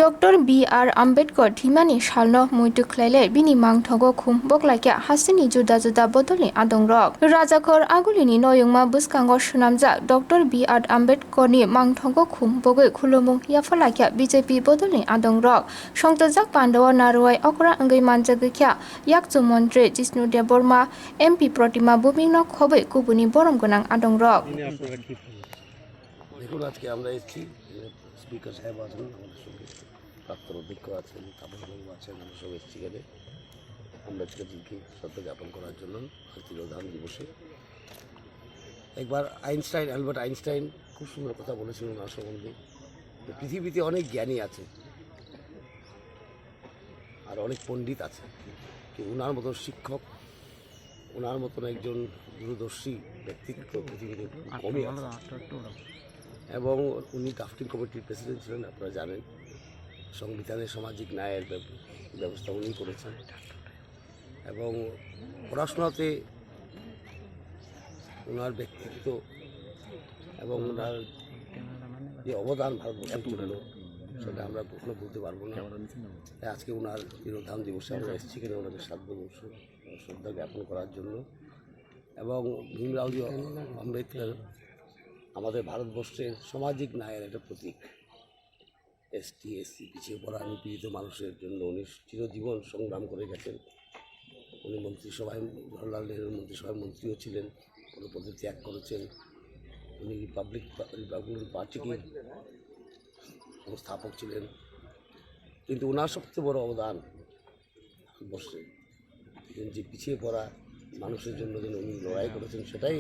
Dr.BR Ambedkar thwimani salno mwitu khulai bini mangthogo khum boklaikya hasini juda bodolni adong rok rajakor agulini noyungma buskango sunamjak Dr.BR Ambedkar ni mangthogo khum bogoi khulumung yafalakya BJP bodolni adong rok songchakha panda naruai okra angai manjagikya yakchu montre Jishnu Deborma MP Protima Bubingno khoboi kubuni borom gonang adong rok দেখুন আজকে আমরা এসেছি speaker সাহেব আছেন আমাদের সঙ্গে প্রাক্তন অধ্যক্ষ আছেন তাপসবাবু আছেন আমরা সব এসেছি এখানে আম্বেদকরজিকে শ্রদ্ধা জ্ঞাপন করার জন্য তিরোধান দিবসে একবার অ্যালবার্ট আইনস্টাইন খুব সুন্দর কথা বলেছিলেন ওনার সম্বন্ধে পৃথিবীতে অনেক জ্ঞানী আছে আর অনেক পণ্ডিত আছে কিন্তু ওনার মতন শিক্ষক ওনার মতন একজন দূরদর্শী ব্যক্তিত্ব পৃথিবীতে কমই আছে এবং উনি ড্রাফটিং কমিটির প্রেসিডেন্ট ছিলেন আপনারা জানেন সংবিধানের সামাজিক ন্যায়ের ব্যবস্থা উনি করেছেন এবং পড়াশোনাতে ওনার ব্যক্তিত্ব এবং ওনার যে অবদান ভারতবর্ষের জন্য সেটা আমরা কখনো বলতে পারবো না আজকে ওনার তিরোধান দিবসে আমরা এসেছি কিনা ওনাকে শ্রদ্ধা জ্ঞাপন করার জন্য এবং ভীমরাওজি আম্বেদকর আমাদের ভারতবর্ষের সামাজিক ন্যায়ের একটা প্রতীক এসটি এসসি পিছিয়ে পড়া নিপীড়িত মানুষের জন্য উনি চিরজীবন সংগ্রাম করে গেছেন উনি মন্ত্রিসভায় জওহরলাল নেহরুর মন্ত্রিসভায় মন্ত্রীও ছিলেন কোনো পদে ত্যাগ করেছেন উনি রিপাবলিকান পার্টির সংস্থাপক ছিলেন কিন্তু ওনার সবচেয়ে বড় অবদান ভারতবর্ষে যে পিছিয়ে পড়া মানুষের জন্য যেন উনি লড়াই করেছেন সেটাই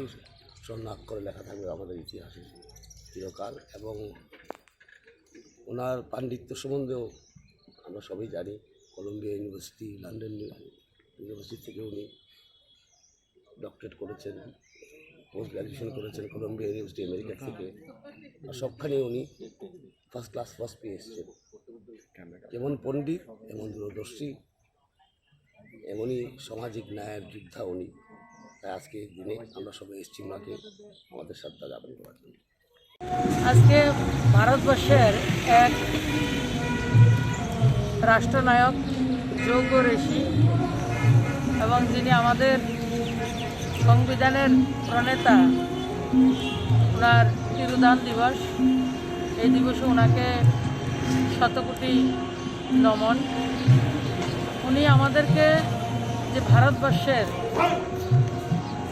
স্বর্ণাক্ষরে লেখা থাকবে আমাদের ইতিহাসে চিরকাল এবং ওনার পাণ্ডিত্য সম্বন্ধেও আমরা সবাই জানি কলম্বিয়া ইউনিভার্সিটি লন্ডন ইউনিভার্সিটি থেকে উনি ডক্টরেট করেছেন পোস্ট গ্র্যাজুয়েশন করেছেন কলম্বিয়া ইউনিভার্সিটি আমেরিকা থেকে আর সবখানে উনি ফার্স্ট ক্লাস ফার্স্ট পেয়ে এসেছেন যেমন পণ্ডিত এমন দূরদর্শী এমনই সামাজিক ন্যায়ের যোদ্ধা উনি তাই আজকে দিনে আমরা সবাই এসেছি ওনাকে আমাদের শ্রদ্ধা জ্ঞাপন করার জন্য আজকে ভারতবর্ষের এক রাষ্ট্রনায়ক যোগ্য ঋষি এবং যিনি আমাদের সংবিধানের প্রণেতা ওনার তিরোধান দিবস এই দিবসে ওনাকে শতকোটি নমন উনি আমাদেরকে যে ভারতবর্ষের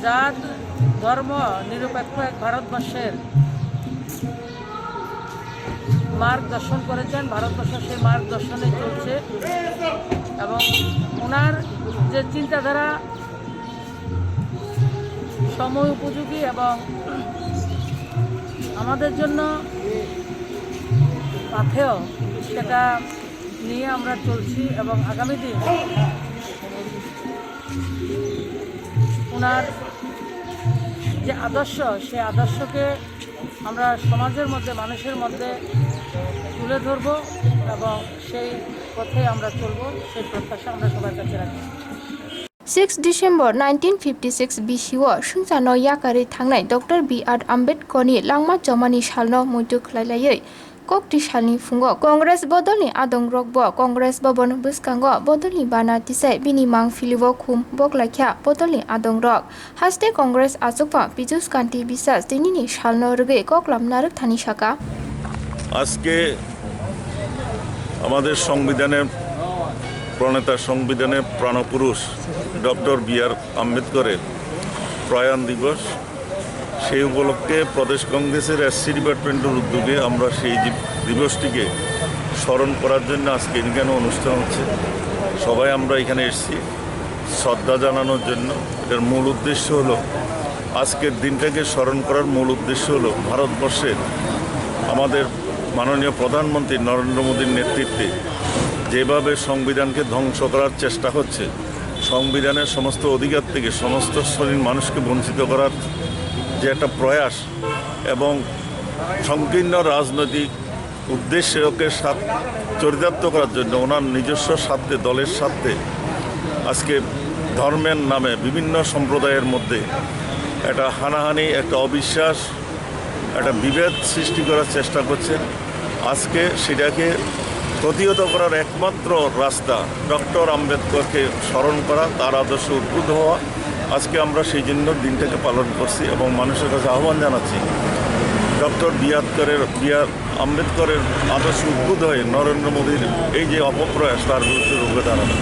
জাত ধর্ম নিরপেক্ষ এক ভারতবর্ষের মার্গদর্শন করেছেন ভারতবর্ষ সেই মার্গদর্শনে চলছে এবং ওনার যে চিন্তাধারা সময় উপযোগী এবং আমাদের জন্য পাথেয় সেটা নিয়ে আমরা চলছি এবং আগামী দিন ওনার যে আদর্শ সেই আদর্শকে আমরা সমাজের মধ্যে মানুষের মধ্যে তুলে ধরব এবং সেই পথে আমরা চলব সেই প্রত্যাশা আমরা সবার কাছে রাখি 6 December 1956 BCO Sungchano yakari thangnai Dr.BR Ambedkar ni langma jomani salno mwitu khulai kokti salni fungo Congress bodolni adong rokbo Congress babon buskango bodolni bana tisai bini mang filibo khum boklaikya bodolni adong rok haste Congress achukpa Pijus Kanti bisas tinini salno rge koklam naruk thani shaka আজকে আমাদের সংবিধানের প্রণেতা সংবিধানের প্রাণপুরুষ ডক্টর.BR আম্বেদকরের প্রয়াণ দিবস সেই উপলক্ষে প্রদেশ কংগ্রেসের SC ডিপার্টমেন্টের উদ্যোগে আমরা সেই দিবসটিকে স্মরণ করার জন্য আজকে এখানে অনুষ্ঠান হচ্ছে সবাই আমরা এখানে এসেছি শ্রদ্ধা জানানোর জন্য এটার মূল উদ্দেশ্য হলো আজকের দিনটাকে স্মরণ করার মূল উদ্দেশ্য হলো ভারতবর্ষের আমাদের মাননীয় প্রধানমন্ত্রী নরেন্দ্র মোদীর নেতৃত্বে যেভাবে সংবিধানকে ধ্বংস করার চেষ্টা হচ্ছে সংবিধানের সমস্ত অধিকার থেকে সমস্ত শ্রেণীর মানুষকে বঞ্চিত করার যে একটা প্রয়াস এবং সংকীর্ণ রাজনৈতিক উদ্দেশ্যকে চরিতার্থ করার জন্য ওনার নিজস্ব স্বার্থে দলের স্বার্থে আজকে ধর্মের নামে বিভিন্ন সম্প্রদায়ের মধ্যে একটা হানাহানি একটা অবিশ্বাস একটা বিভেদ সৃষ্টি করার চেষ্টা করছেন। আজকে সেটাকে প্রতিহত করার একমাত্র রাস্তা ডক্টর আম্বেদকরকে স্মরণ করা, তার আদর্শ উদ্বুদ্ধ হওয়া। আজকে আমরা সেই জন্য দিনটাকে পালন করছি এবং মানুষের কাছে আহ্বান জানাচ্ছি ডক্টর বি.আর. আম্বেদকরের আদর্শ উদ্বুদ্ধ হয়ে নরেন্দ্র মোদীর এই যে অপপ্রয়াস তার বিরুদ্ধে রুখে দাঁড়ানো।